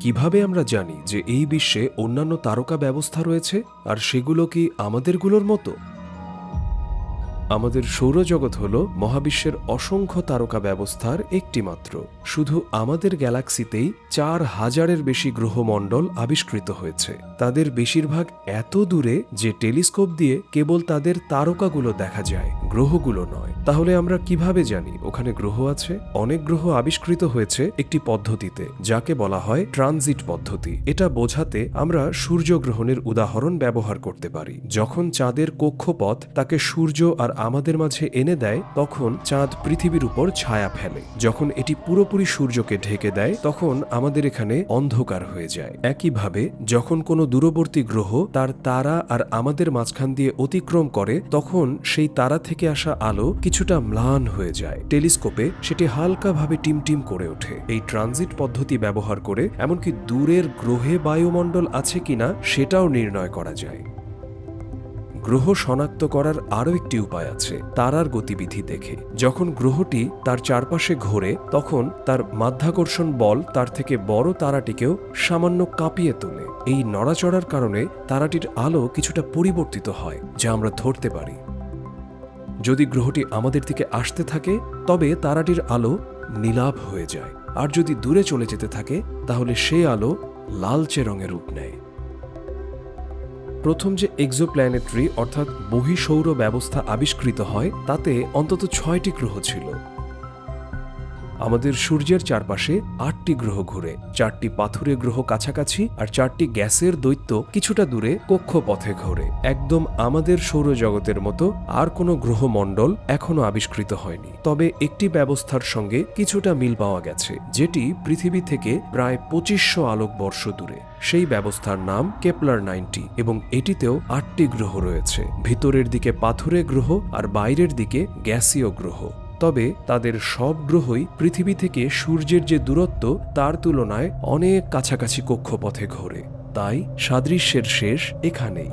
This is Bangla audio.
কিভাবে আমরা জানি যে এই বিশ্বে অন্যান্য তারকা ব্যবস্থা রয়েছে আর সেগুলো কি আমাদেরগুলোর মতো? আমাদের সৌরজগৎ হল মহাবিশ্বের অসংখ্য তারকা ব্যবস্থার একটি মাত্র। শুধু আমাদের গ্যালাক্সিতেই ৪,০০০-এর বেশি গ্রহমণ্ডল আবিষ্কৃত হয়েছে। তাদের বেশিরভাগ এত দূরে যে টেলিস্কোপ দিয়ে কেবল তাদের তারকাগুলো দেখা যায়, গ্রহগুলো নয়। তাহলে আমরা কিভাবে জানি ওখানে গ্রহ আছে? অনেক গ্রহ আবিষ্কৃত হয়েছে একটি পদ্ধতিতে, যাকে বলা হয় ট্রানজিট পদ্ধতি। এটা বোঝাতে আমরা সূর্যগ্রহণের উদাহরণ ব্যবহার করতে পারি। যখন চাঁদের কক্ষপথ তাকে সূর্য আর আমাদের মাঝে এনে দেয়, তখন চাঁদ পৃথিবীর উপর ছায়া ফেলে। যখন এটি পুরোপুরি সূর্যকে ঢেকে দেয়, তখন আমাদের এখানে অন্ধকার হয়ে যায়। একইভাবে যখন কোনো দূরবর্তী গ্রহ তার তারা আর আমাদের মাঝখান দিয়ে অতিক্রম করে, তখন সেই তারা থেকে আসা আলো কিছুটা ম্লান হয়ে যায়। টেলিস্কোপে সেটি হালকাভাবে টিমটিম করে ওঠে। এই ট্রানজিট পদ্ধতি ব্যবহার করে এমনকি দূরের গ্রহে বায়ুমণ্ডল আছে কিনা সেটাও নির্ণয় করা যায়। গ্রহ শনাক্ত করার আরও একটি উপায় আছে, তারার গতিবিধি দেখে। যখন গ্রহটি তার চারপাশে ঘোরে, তখন তার মাধ্যাকর্ষণ বল তার থেকে বড় তারাটিকেও সামান্য কাঁপিয়ে তোলে। এই নড়াচড়ার কারণে তারাটির আলো কিছুটা পরিবর্তিত হয়, যা আমরা ধরতে পারি। যদি গ্রহটি আমাদের দিকে আসতে থাকে, তবে তারাটির আলো নীলাভ হয়ে যায়, আর যদি দূরে চলে যেতে থাকে, তাহলে সে আলো লালচে রঙের রূপ নেয়। প্রথম যে এক্সোপ্ল্যানেটারি অর্থাৎ বহিঃসৌর ব্যবস্থা আবিষ্কৃত হয়, তাতে অন্তত ৬টি গ্রহ ছিল। আমাদের সূর্যের চারপাশে ৮টি গ্রহ ঘুরে, 4টি পাথুরে গ্রহ কাছাকাছি আর 4টি গ্যাসের দৈত্য কিছুটা দূরে কক্ষপথে ঘোরে। একদম আমাদের সৌরজগতের মতো আর কোনো গ্রহমণ্ডল এখনো আবিষ্কৃত হয়নি। তবে একটি ব্যবস্থার সঙ্গে কিছুটা মিল পাওয়া গেছে, যেটি পৃথিবী থেকে প্রায় ২৫০০ আলোকবর্ষ দূরে। সেই ব্যবস্থার নাম কেপলার 90 এবং এটিতেও ৮টি গ্রহ রয়েছে। ভিতরের দিকে পাথুরে গ্রহ আর বাইরের দিকে গ্যাসীয় গ্রহ। তবে তাদের সব গ্রহই পৃথিবী থেকে সূর্যের যে দূরত্ব, তার তুলনায় অনেক কাছাকাছি কক্ষপথে ঘোরে। তাই সাদৃশ্যের শেষ এখানেই।